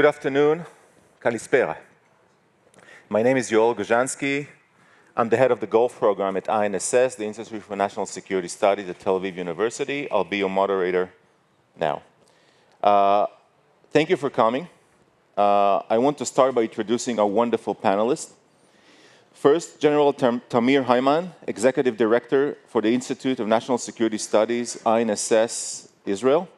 Good afternoon. Kalispera. My name is Yoel Guzansky. I'm the head of the Gulf program at INSS, the Institute for National Security Studies at Tel Aviv University. I'll be your moderator now. Thank you for coming. I want to start by introducing our wonderful panelists. First, General Tamir Hayman, Executive Director for the Institute of National Security Studies, INSS, Israel.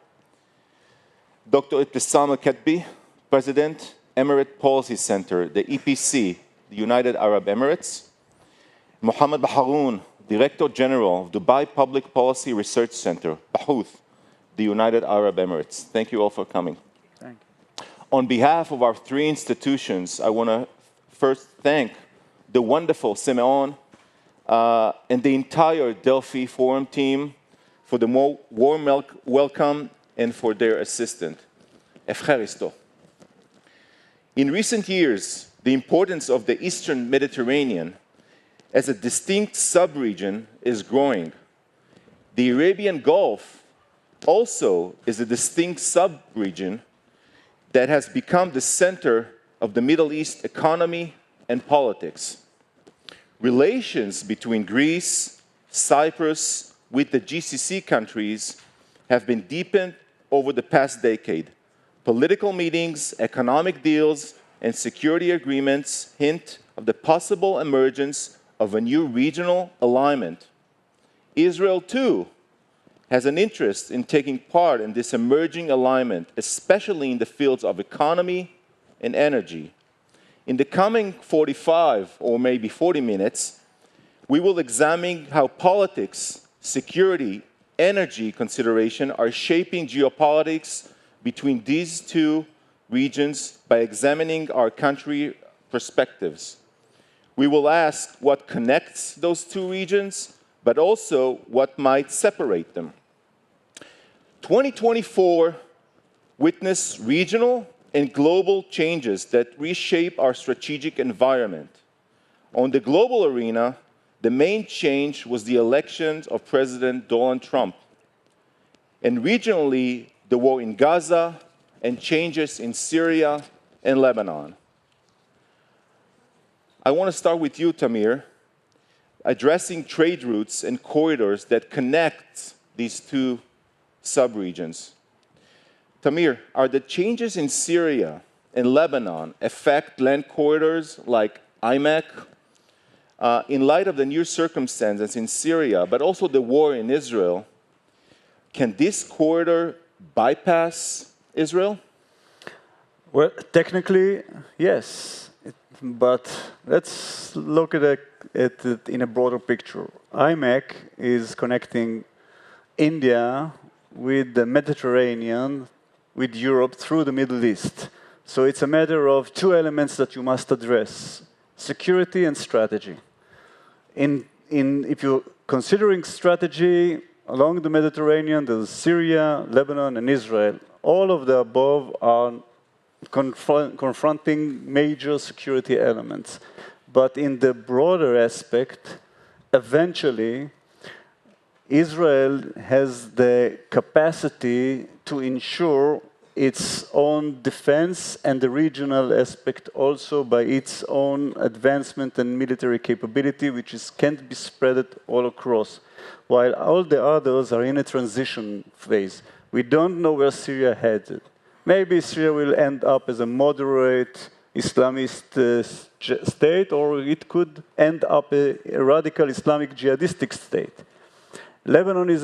Dr. Ebtesam Al-Ketbi, President, Emirates Policy Center, the EPC, the United Arab Emirates. Mohammed Baharoon, Director General of Dubai Public Policy Research Center, Baharoon, the United Arab Emirates. Thank you all for coming. Thank you. On behalf of our three institutions, I want to first thank the wonderful Simeon and the entire Delphi Forum team for the warm welcome and for their assistance. Efcharisto. In recent years, the importance of the Eastern Mediterranean as a distinct sub-region is growing. The Arabian Gulf also is a distinct sub-region that has become the center of the Middle East economy and politics. Relations between Greece, Cyprus, with the GCC countries have been deepened over the past decade. Political meetings, economic deals, and security agreements hint of the possible emergence of a new regional alignment. Israel, too, has an interest in taking part in this emerging alignment, especially in the fields of economy and energy. In the coming 45 or maybe 40 minutes, we will examine how politics, security, energy consideration are shaping geopolitics between these two regions by examining our country perspectives. We will ask what connects those two regions, but also what might separate them. 2024 witnessed regional and global changes that reshape our strategic environment. On the global arena, the main change was the election of President Donald Trump. And regionally, the war in Gaza and changes in Syria and Lebanon. I want to start with you, Tamir, addressing trade routes and corridors that connect these two sub-regions. Tamir, are the changes in Syria and Lebanon affect land corridors like IMEC? In light of the new circumstances in Syria, but also the war in Israel, can this corridor bypass Israel? Well, technically, yes. But let's look at it in a broader picture. IMEC is connecting India with the Mediterranean, with Europe through the Middle East. So it's a matter of two elements that you must address: security and strategy. If you're considering strategy along the Mediterranean, there's Syria, Lebanon, and Israel. All of the above are confronting major security elements. But in the broader aspect, eventually, Israel has the capacity to ensure its own defense and the regional aspect also by its own advancement and military capability, which can't be spread all across, while all the others are in a transition phase. We don't know where Syria headed. Maybe Syria will end up as a moderate Islamist state, or it could end up a radical Islamic jihadistic state. Lebanon is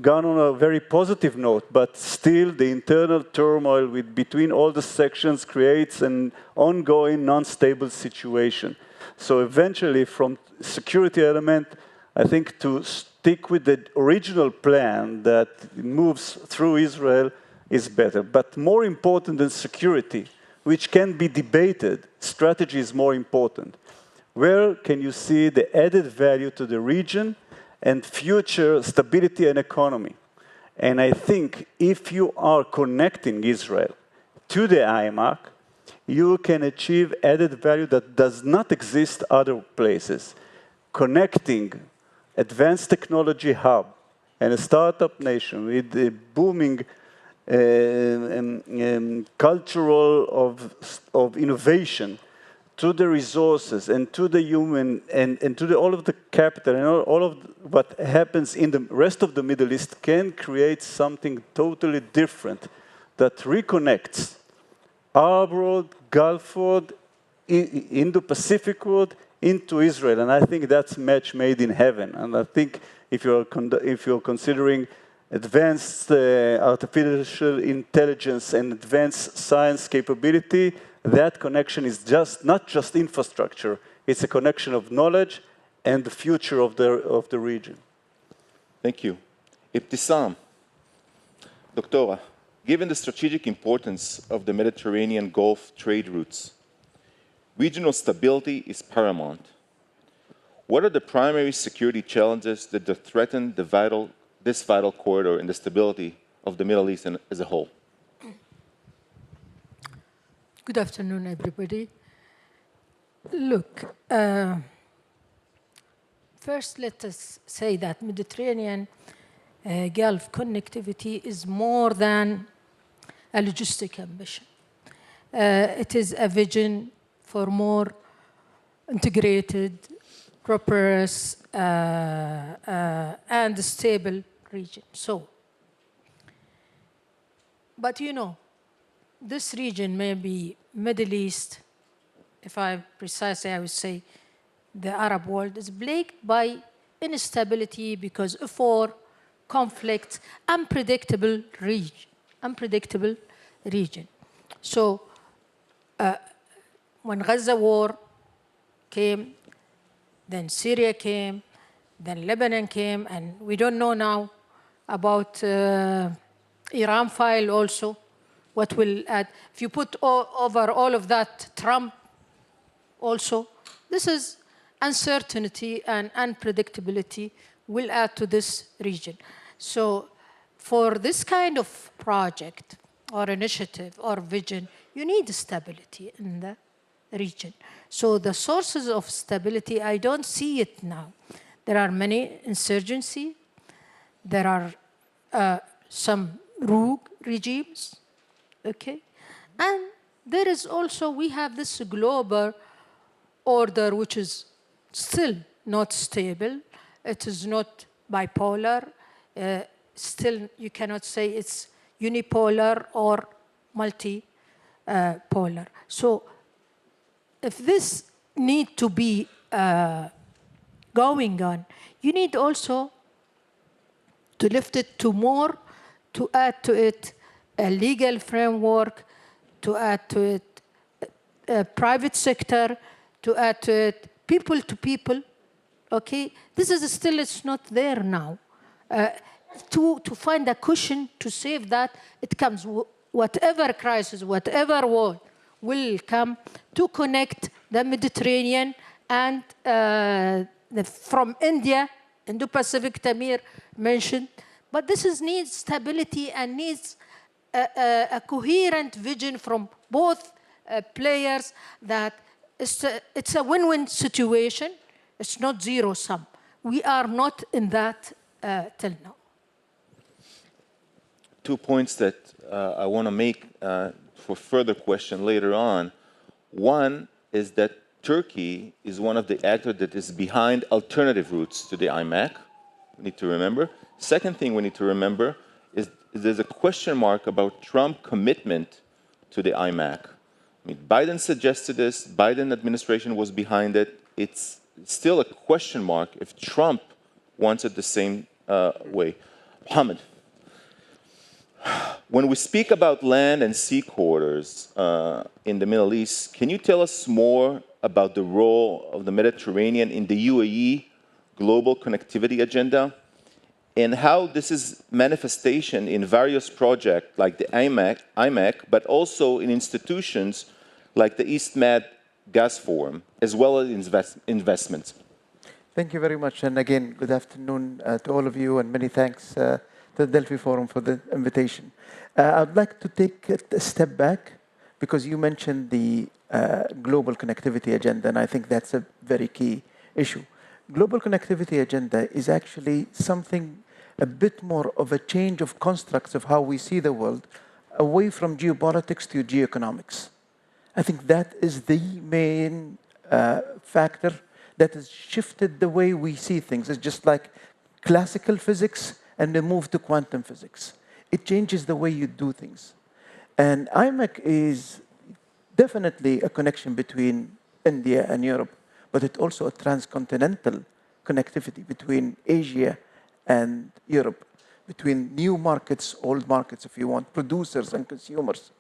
gone on a very positive note, but still the internal turmoil between all the sections creates an ongoing, non-stable situation. So eventually, from security element, I think to stick with the original plan that moves through Israel is better. But more important than security, which can be debated, strategy is more important. Where can you see the added value to the region and future stability and economy? And I think if you are connecting Israel to the IMAC, you can achieve added value that does not exist other places. Connecting advanced technology hub and a startup nation with a booming cultural of innovation to the resources and to the human and to all of the capital and all of what happens in the rest of the Middle East can create something totally different that reconnects Arab world, Gulf world, Indo-Pacific world into Israel. And I think that's match made in heaven. And I think if you're considering advanced artificial intelligence and advanced science capability, that connection is not just infrastructure, it's a connection of knowledge and the future of the region. Thank you. Ebtesam, Doctora, given the strategic importance of the Mediterranean Gulf trade routes, regional stability is paramount. What are the primary security challenges that threaten this vital corridor and the stability of the Middle East as a whole? Good afternoon, everybody. Look, first let us say that Mediterranean Gulf connectivity is more than a logistic ambition. It is a vision for more integrated, prosperous, and stable region. But you know, this region may be Middle East, if I precisely I would say the Arab world, is plagued by instability because of war, conflict, unpredictable region. So when Gaza war came, then Syria came, then Lebanon came, and we don't know now about Iran file also. What will add? If you put over all of that, Trump also, this is uncertainty and unpredictability will add to this region. So for this kind of project or initiative or vision, you need stability in the region. So the sources of stability, I don't see it now. There are many insurgency. There are some rogue regimes. Okay, and there is also, we have this global order which is still not stable. It is not bipolar. Still, you cannot say it's unipolar or multipolar. So if this need to be going on, you need also to lift it to more, to add to it a legal framework, to add to it a private sector, to add to it people to people, okay? This is still, it's not there now. To find a cushion to save that, it comes, whatever crisis, whatever war will come to connect the Mediterranean and from India, Indo-Pacific, Tamir mentioned, but this needs stability and needs a coherent vision from both players that it's a win-win situation. It's not zero-sum. We are not in that till now. 2 points that I want to make for further question later on. One is that Turkey is one of the actors that is behind alternative routes to the IMAC. We need to remember. Second thing we need to remember is there's a question mark about Trump's commitment to the IMAC. I mean, Biden suggested this, Biden administration was behind it. It's still a question mark if Trump wants it the same way. Mohammed, when we speak about land and sea corridors in the Middle East, can you tell us more about the role of the Mediterranean in the UAE global connectivity agenda? And how this is manifestation in various projects like the IMAC, but also in institutions like the East Med Gas Forum, as well as investments. Thank you very much. And again, good afternoon to all of you, and many thanks to the Delphi Forum for the invitation. I'd like to take a step back because you mentioned the global connectivity agenda, and I think that's a very key issue. Global connectivity agenda is actually something a bit more of a change of constructs of how we see the world away from geopolitics to geoeconomics. I think that is the main factor that has shifted the way we see things. It's just like classical physics and the move to quantum physics. It changes the way you do things. And IMEC is definitely a connection between India and Europe, but it's also a transcontinental connectivity between Asia and Europe, between new markets, old markets, if you want, producers and consumers.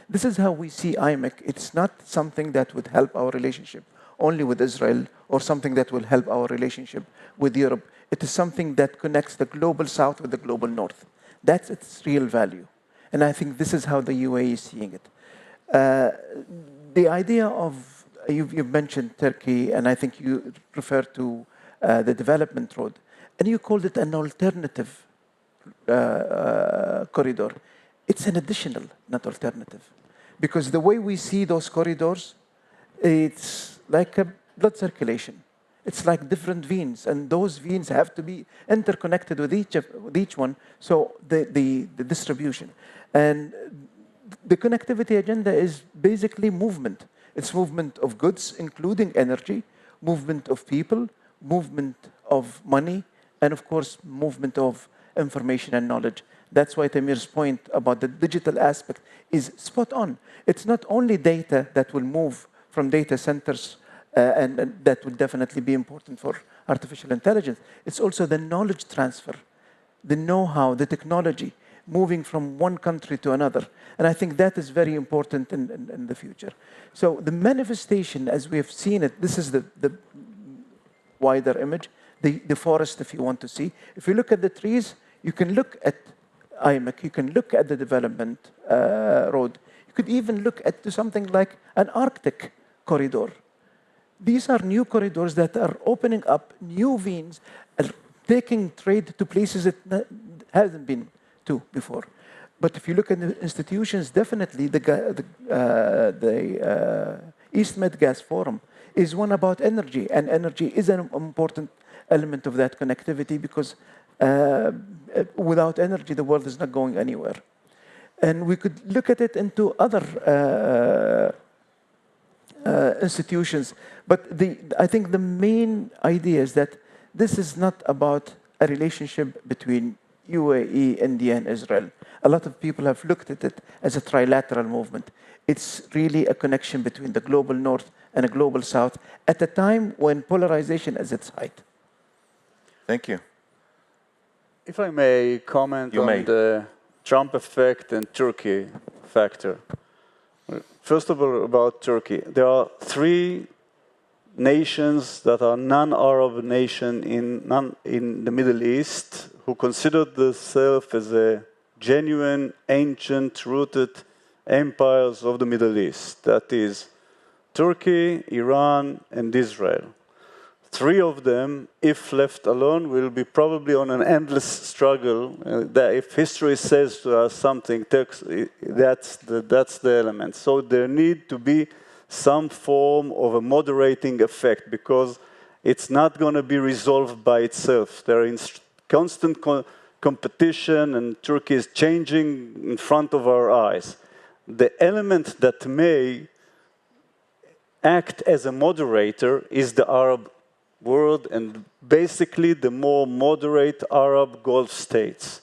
This is how we see IMEC. It's not something that would help our relationship only with Israel or something that will help our relationship with Europe. It is something that connects the global south with the global north. That's its real value. And I think this is how the UAE is seeing it. The idea of, you've mentioned Turkey, and I think you referred to the development road, and you called it an alternative corridor. It's an additional, not alternative. Because the way we see those corridors, it's like a blood circulation. It's like different veins, and those veins have to be interconnected with each one, so the distribution. And the connectivity agenda is basically movement. It's movement of goods, including energy, movement of people, movement of money, and of course, movement of information and knowledge. That's why Tamir's point about the digital aspect is spot on. It's not only data that will move from data centers, and that will definitely be important for artificial intelligence. It's also the knowledge transfer, the know-how, the technology, moving from one country to another. And I think that is very important in the future. So the manifestation, as we have seen it, this is the wider image, the forest, if you want to see. If you look at the trees, you can look at IMEC, you can look at the development road. You could even look at something like an Arctic corridor. These are new corridors that are opening up new veins and taking trade to places it hasn't been to before. But if you look at the institutions, definitely the East Med Gas Forum is one about energy, and energy is an important element of that connectivity because without energy, the world is not going anywhere. And we could look at it into other institutions. But I think the main idea is that this is not about a relationship between UAE, India, and Israel. A lot of people have looked at it as a trilateral movement. It's really a connection between the global north and a global south at a time when polarization is at its height. Thank you. If I may comment on the Trump effect and Turkey factor. First of all, about Turkey. There are three nations that are non-Arab nations in the Middle East who consider themselves as a genuine, ancient, rooted empires of the Middle East. That is Turkey, Iran, and Israel. Three of them, if left alone, will be probably on an endless struggle. That if history says to us something, that's the element. So there need to be some form of a moderating effect because it's not going to be resolved by itself. They're in constant competition, and Turkey is changing in front of our eyes. The element that may act as a moderator is the Arab world, and basically the more moderate Arab Gulf states.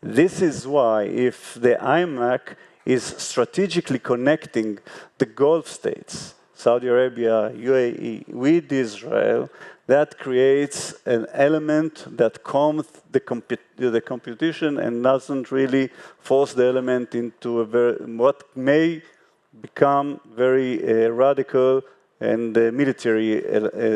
This is why if the IMEC is strategically connecting the Gulf states, Saudi Arabia, UAE, with Israel, that creates an element that calms the competition and doesn't really force the element into what may become very radical and military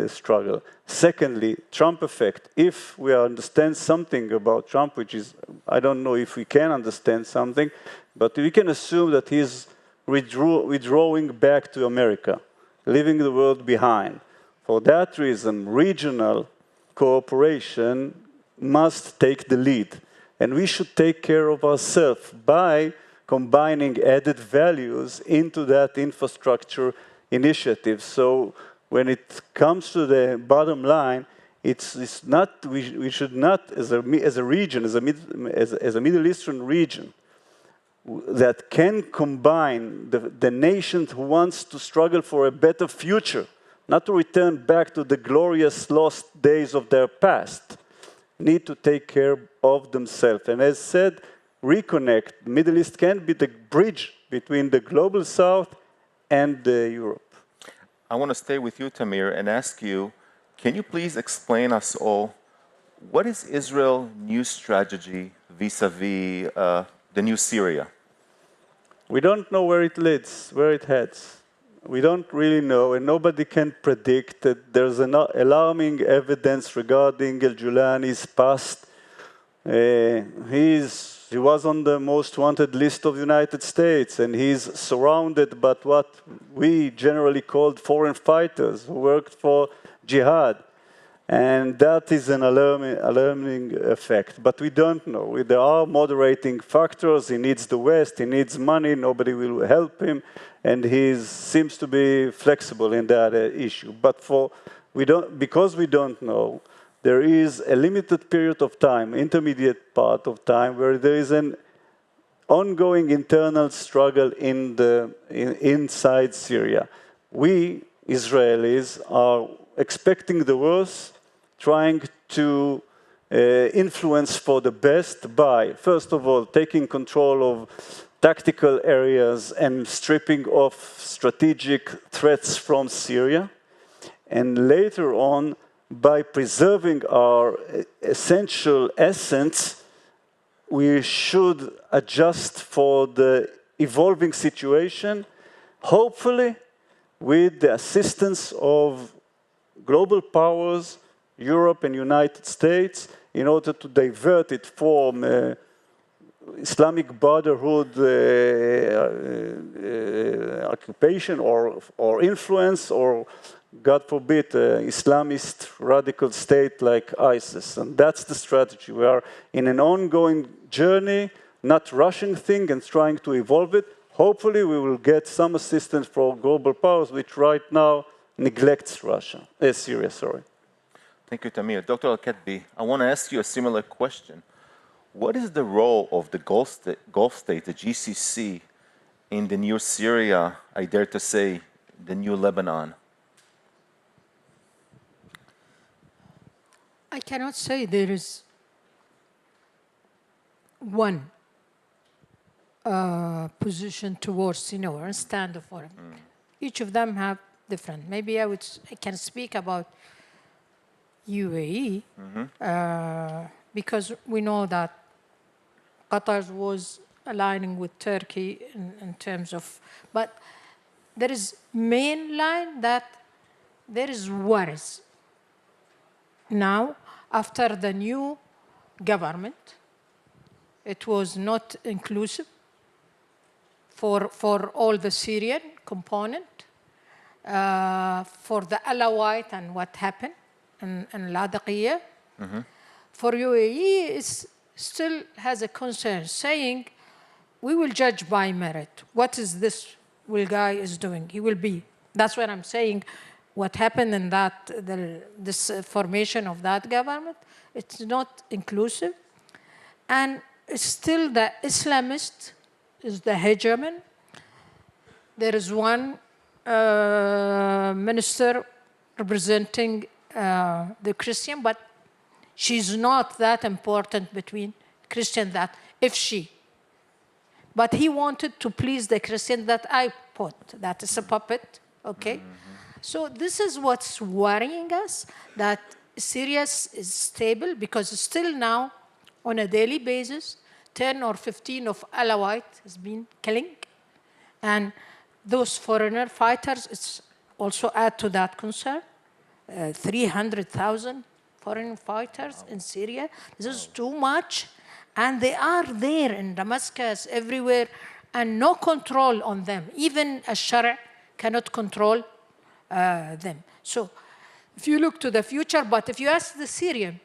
struggle. Secondly, Trump effect. If we understand something about Trump, which is, I don't know if we can understand something, but we can assume that he's withdrawing back to America, leaving the world behind. For that reason, regional cooperation must take the lead. And we should take care of ourselves by combining added values into that infrastructure initiative. So when it comes to the bottom line, it's not, we should not, as a region, as a Middle Eastern region, that can combine the nation who wants to struggle for a better future, not to return back to the glorious lost days of their past, need to take care of themselves. And as said, reconnect. The Middle East can be the bridge between the global South and Europe. I want to stay with you, Tamir, and ask you, can you please explain us all, what is Israel's new strategy vis-a-vis the new Syria? We don't know where it leads, where it heads. We don't really know, and nobody can predict that there's alarming evidence regarding al-Julani's past. He was on the most wanted list of the United States, and he's surrounded by what we generally called foreign fighters who worked for jihad. And that is an alarming effect. But we don't know. There are moderating factors. He needs the West. He needs money. Nobody will help him. And he seems to be flexible in that issue. But because we don't know, there is a limited period of time, intermediate part of time, where there is an ongoing internal struggle inside Syria. We, Israelis, are expecting the worst, trying to influence for the best by, first of all, taking control of tactical areas and stripping off strategic threats from Syria, and later on, by preserving our essential essence, we should adjust for the evolving situation, hopefully with the assistance of global powers, Europe and United States, in order to divert it from Islamic Brotherhood occupation or influence, or God forbid, Islamist radical state like ISIS. And that's the strategy. We are in an ongoing journey, not rushing things and trying to evolve it. Hopefully we will get some assistance from global powers, which right now neglects Syria, sorry. Thank you, Tamir. Dr. Al-Ketbi, I want to ask you a similar question. What is the role of the Gulf state, the GCC, in the new Syria, I dare to say, the new Lebanon? I cannot say there is one position towards, or stand for it. Each of them have different. Maybe I can speak about UAE, because we know that Qatar was aligning with Turkey in terms of, but there is main line that there is worries. Now, after the new government, it was not inclusive for all the Syrian component, for the Alawite and what happened in Ladaqiya. For UAE, it still has a concern, saying, we will judge by merit. What is this guy is doing? He will be. That's what I'm saying. What happened in this formation of that government, it's not inclusive. And still the Islamist is the hegemon. There is one minister representing the Christian, but she's not that important between Christian that, if she. But he wanted to please the Christian that I put. That is a puppet, okay? So this is what's worrying us, that Syria is stable, because still now, on a daily basis, 10 or 15 of Alawite has been killing. And those foreigner fighters, it's also add to that concern. 300,000 foreign fighters in Syria. This is too much. And they are there in Damascus, everywhere, and no control on them. Even a Shara cannot control them. So if you look to the future, but if you ask the Syrian,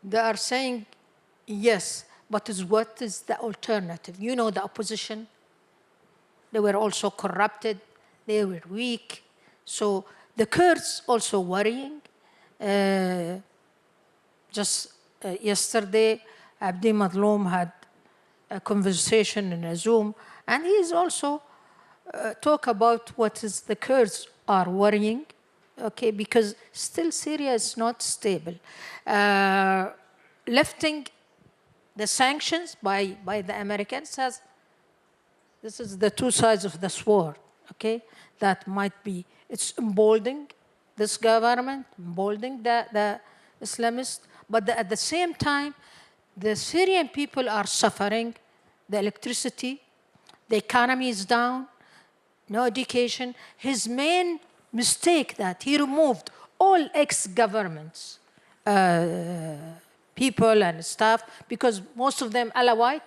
they are saying, yes, but what is the alternative? You know, the opposition, they were also corrupted, they were weak. So the Kurds also worrying. Just yesterday, Abdi Madloum had a conversation in a Zoom, and he is also talk about what is the Kurds are worrying, okay, because still Syria is not stable. Lifting the sanctions by the Americans says this is the two sides of the sword, okay? That might be, it's emboldening this government, emboldening the Islamists, but at the same time, the Syrian people are suffering, the electricity, the economy is down, no education. His main mistake that he removed all ex-governments, people and staff, because most of them Alawite,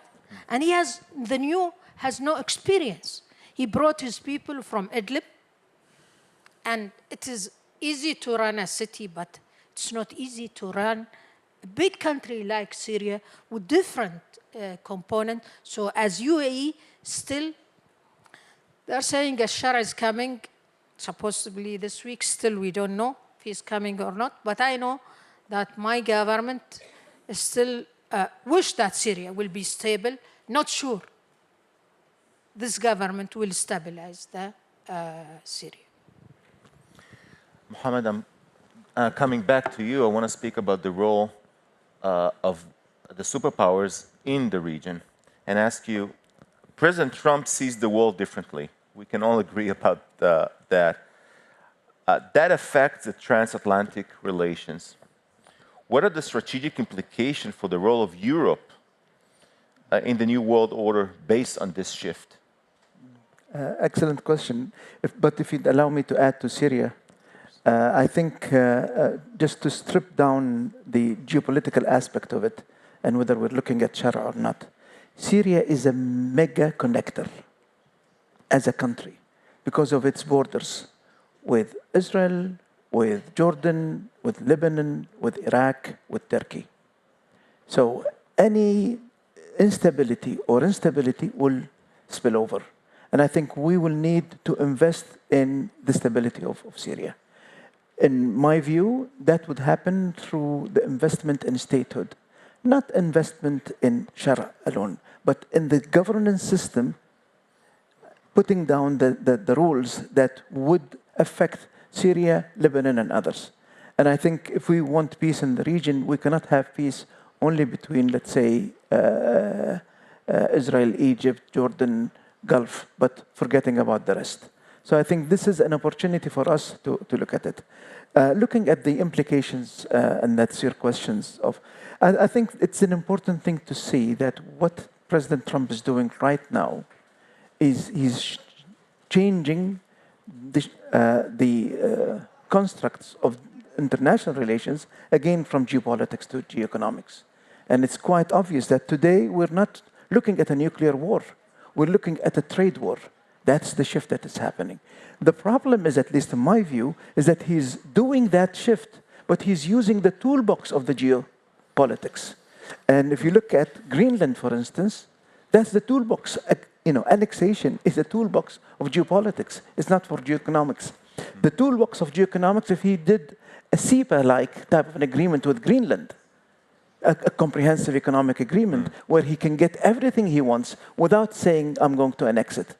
and the new has no experience. He brought his people from Idlib, and it is easy to run a city, but it's not easy to run a big country like Syria with different components. So as UAE, still, they're saying Ashar is coming, supposedly this week. Still, we don't know if he's coming or not. But I know that my government is still wish that Syria will be stable. Not sure this government will stabilize the Syria. Mohammed, I'm coming back to you. I want to speak about the role of the superpowers in the region and ask you, President Trump sees the world differently. We can all agree about that. That affects the transatlantic relations. What are the strategic implications for the role of Europe in the new world order based on this shift? Excellent question. But if you'd allow me to add to Syria, I think just to strip down the geopolitical aspect of it, and whether we're looking at Shara or not, Syria is a mega connector as a country because of its borders with Israel, with Jordan, with Lebanon, with Iraq, with Turkey. So any instability or instability will spill over. And I think we will need to invest in the stability of Syria. In my view, that would happen through the investment in statehood. Not investment in Shara alone, but in the governance system, putting down the rules that would affect Syria, Lebanon, and others. And I think if we want peace in the region, we cannot have peace only between, let's say, Israel, Egypt, Jordan, Gulf, but forgetting about the rest. So I think this is an opportunity for us to look at it. Looking at the implications, and that's your questions of, I think it's an important thing to see that what President Trump is doing right now is he's changing the constructs of international relations, again, from geopolitics to geoeconomics. And it's quite obvious that today we're not looking at a nuclear war. We're looking at a trade war. That's the shift that is happening. The problem is, at least in my view, is that he's doing that shift, but he's using the toolbox of the geopolitics. And if you look at Greenland, for instance, that's the toolbox. Annexation is a toolbox of geopolitics. It's not for geoeconomics. The toolbox of geoeconomics, if he did a CEPA-like type of an agreement with Greenland, a comprehensive economic agreement where he can get everything he wants without saying, I'm going to annex it.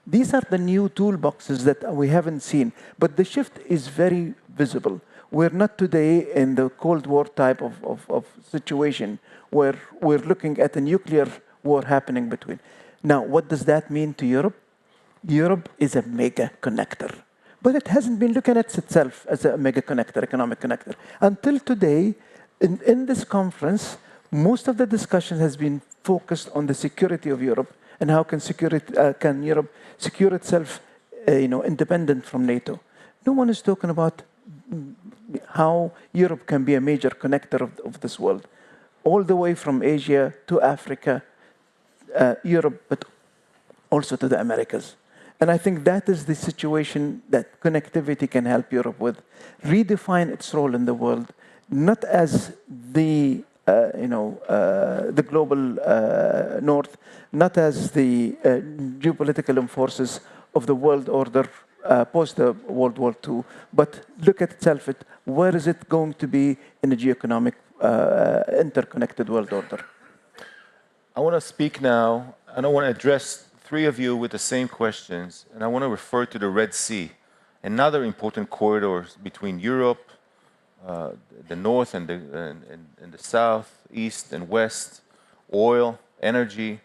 These are the new toolboxes that we haven't seen, but the shift is very visible. We're not today in the Cold War type of situation where we're looking at a nuclear war happening between. Now, what does that mean to Europe? Europe is a mega connector, but it hasn't been looking at itself as a mega connector, economic connector. Until today, in this conference, most of the discussion has been focused on the security of Europe and how can Europe secure itself, independent from NATO. No one is talking about how Europe can be a major connector of this world, all the way from Asia to Africa, Europe, but also to the Americas. And I think that is the situation that connectivity can help Europe with. Redefine its role in the world, not as the global north, not as the geopolitical forces of the world order post the World War II, but look at itself at where is it going to be in a geoeconomic interconnected world order. I want to speak now, and I want to address three of you with the same questions, and I want to refer to the Red Sea, another important corridor between Europe, the north and the south, east and west, oil, energy.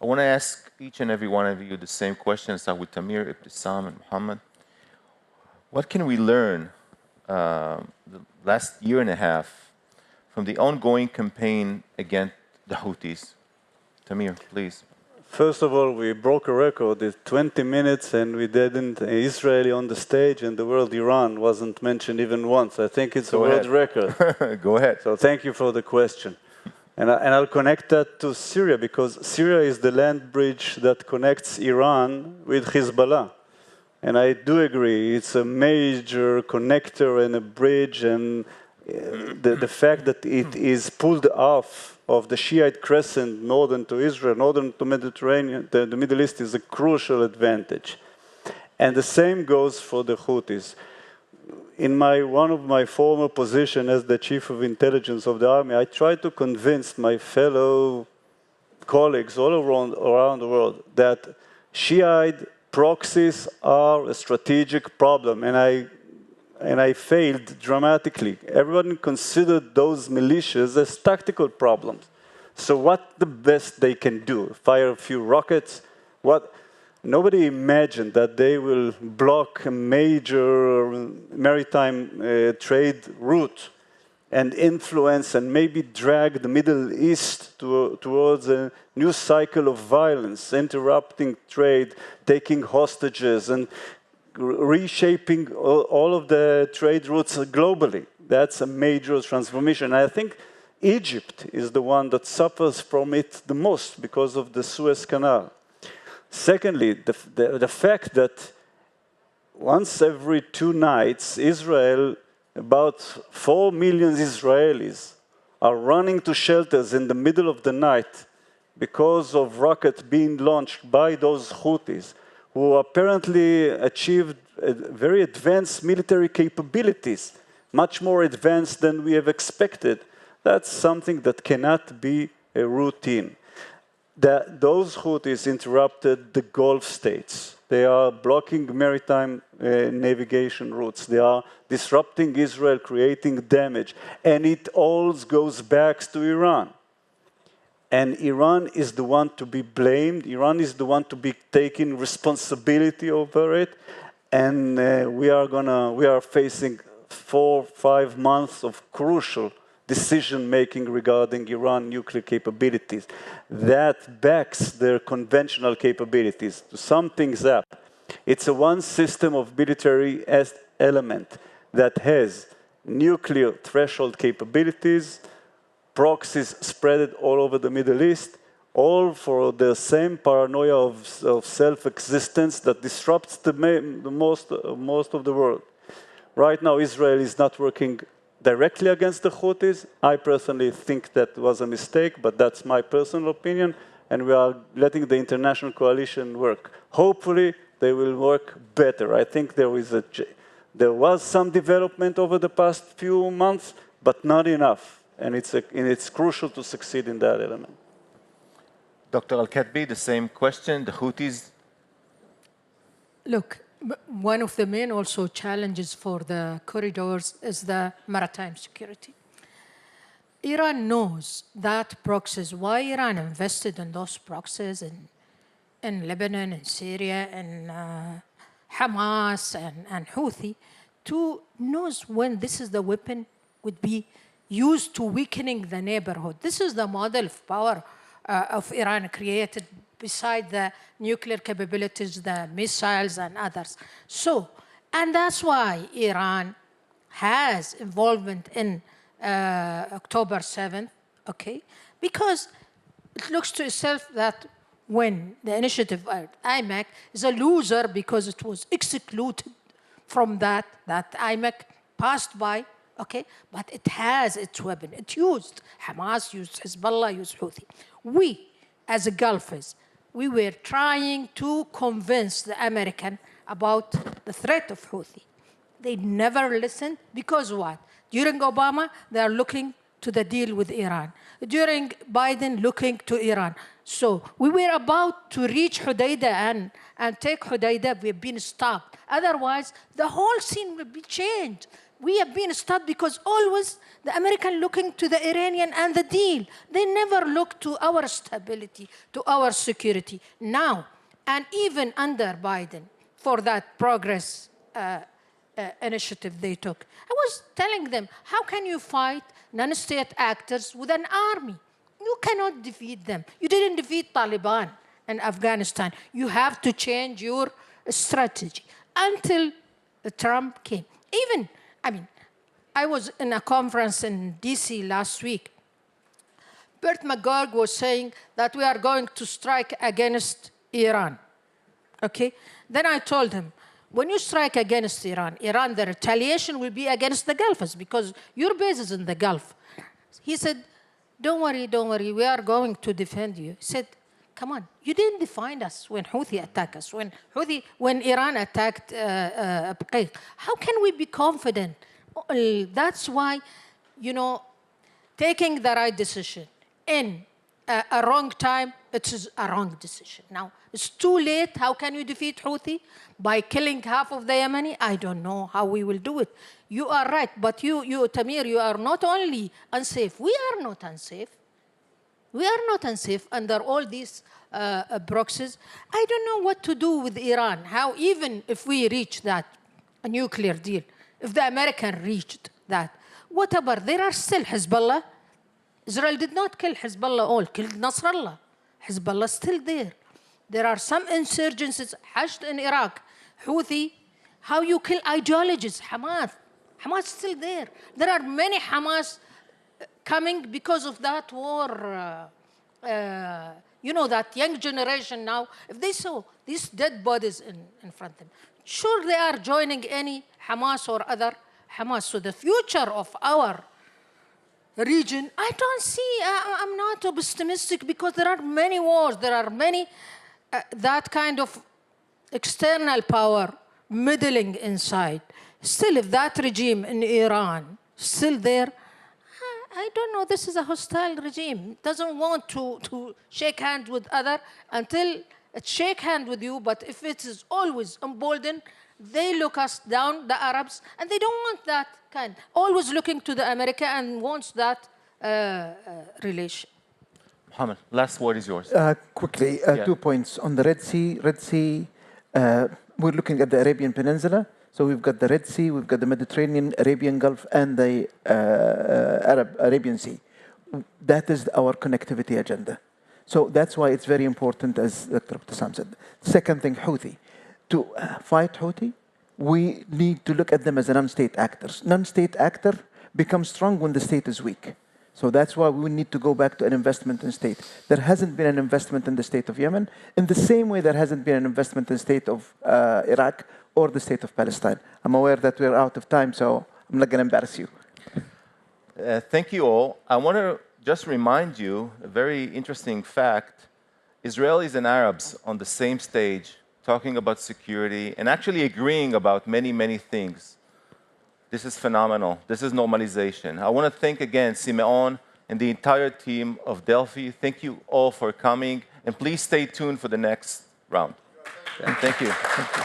I want to ask each and every one of you the same question. Start with Tamir, Ebtesam, and Mohammed. What can we learn the last year and a half from the ongoing campaign against the Houthis? Tamir, please. First of all, we broke a record. It's 20 minutes, and we didn't. Israeli on the stage, and the word Iran wasn't mentioned even once. I think it's a world record. Go ahead. So thank you for the question. And I'll connect that to Syria, because Syria is the land bridge that connects Iran with Hezbollah. And I do agree, it's a major connector and a bridge, and the fact that it is pulled off of the Shiite crescent, northern to Israel, northern to Mediterranean, the Middle East, is a crucial advantage. And the same goes for the Houthis. In one of my former positions as the chief of intelligence of the army, I tried to convince my fellow colleagues all around the world that Shiite proxies are a strategic problem, and I failed dramatically. Everyone considered those militias as tactical problems. So what the best they can do? Fire a few rockets? Nobody imagined that they will block a major maritime trade route and influence and maybe drag the Middle East towards a new cycle of violence, interrupting trade, taking hostages, and reshaping all of the trade routes globally. That's a major transformation. I think Egypt is the one that suffers from it the most because of the Suez Canal. Secondly, the fact that once every 2 nights, Israel, about 4 million Israelis are running to shelters in the middle of the night because of rockets being launched by those Houthis, who apparently achieved very advanced military capabilities, much more advanced than we have expected. That's something that cannot be a routine. Those Houthis interrupted the Gulf states. They are blocking maritime navigation routes. They are disrupting Israel, creating damage. And it all goes back to Iran. And Iran is the one to be blamed. Iran is the one to be taking responsibility over it. And we are facing 4-5 months of crucial decision-making regarding Iran nuclear capabilities. That backs their conventional capabilities. To sum things up, it's a one system of military element that has nuclear threshold capabilities, proxies spread all over the Middle East, all for the same paranoia of self-existence that disrupts the most of the world. Right now, Israel is not working directly against the Houthis. I personally think that was a mistake, but that's my personal opinion, and we are letting the international coalition work. Hopefully, they will work better. I think there was some development over the past few months, but not enough, and it's crucial to succeed in that element. Dr. Al-Ketbi, the same question, the Houthis. Look, one of the main also challenges for the corridors is the maritime security. Iran knows that proxies, why Iran invested in those proxies in Lebanon, in Syria, and Hamas, and Houthi, knows when this is the weapon would be used to weakening the neighborhood. This is the model of power of Iran created beside the nuclear capabilities, the missiles and others. So, and that's why Iran has involvement in October 7th, okay? Because it looks to itself that when the initiative IMEC is a loser because it was excluded from that IMEC passed by, okay? But it has its weapon. It used Hamas, used Hezbollah, used Houthi. We, as a Gulfists, we were trying to convince the American about the threat of Houthi. They never listened because what? During Obama, they are looking to the deal with Iran, during Biden looking to Iran. So we were about to reach Hudaydah and take Hudaydah. We've been stopped. Otherwise, the whole scene would be changed. We have been stopped because always the American looking to the Iranian and the deal. They never look to our stability, to our security. Now, and even under Biden, for that progress initiative they took, I was telling them, how can you fight non-state actors with an army? You cannot defeat them. You didn't defeat Taliban in Afghanistan. You have to change your strategy. Until Trump came. Even, I mean, I was in a conference in DC last week. Bert McGurk was saying that we are going to strike against Iran. Okay? Then I told him, when you strike against Iran, the retaliation will be against the Gulfs because your base is in the Gulf. He said, don't worry, we are going to defend you. He said, come on, you didn't defend us when Houthi attacked us, when Iran attacked Baqi. How can we be confident? That's why, taking the right decision in a wrong time, it is a wrong decision. Now, it's too late. How can you defeat Houthi? By killing half of the Yemeni? I don't know how we will do it. You are right, but you, Tamir, you are not only unsafe. We are not unsafe. We are not unsafe under all these proxies. I don't know what to do with Iran. How, even if we reach that, a nuclear deal, if the American reached that, whatever, there are still Hezbollah. Israel did not kill Hezbollah all, killed Nasrallah. Hezbollah is still there. There are some insurgencies, Hashd in Iraq, Houthi. How you kill ideologies, Hamas. Hamas is still there. There are many Hamas coming because of that war. That young generation now, if they saw these dead bodies in front of them, sure they are joining any Hamas or other Hamas. So the future of our region, I don't see, I'm not optimistic because there are many wars, there are many, that kind of external power meddling inside. Still, if that regime in Iran still there, I don't know, this is a hostile regime. It doesn't want to shake hands with other until it shake hand with you, but if it is always emboldened, they look us down, the Arabs, and they don't want that kind. Always looking to the America and wants that relation. Mohammed, last word is yours. Quickly, 2 points. On the Red Sea, we're looking at the Arabian Peninsula. So we've got the Red Sea, we've got the Mediterranean, Arabian Gulf, and the Arabian Sea. That is our connectivity agenda. So that's why it's very important, as Dr. Ebtesam said. Second thing, Houthi. To fight Houthi, we need to look at them as non-state actors. Non-state actor becomes strong when the state is weak. So that's why we need to go back to an investment in state. There hasn't been an investment in the state of Yemen, in the same way there hasn't been an investment in the state of Iraq or the state of Palestine. I'm aware that we're out of time, so I'm not going to embarrass you. Thank you all. I want to just remind you a very interesting fact. Israelis and Arabs on the same stage, talking about security and actually agreeing about many, many things. This is phenomenal. This is normalization. I want to thank again Simeon and the entire team of Delphi. Thank you all for coming, and please stay tuned for the next round. Thank you. Thank you.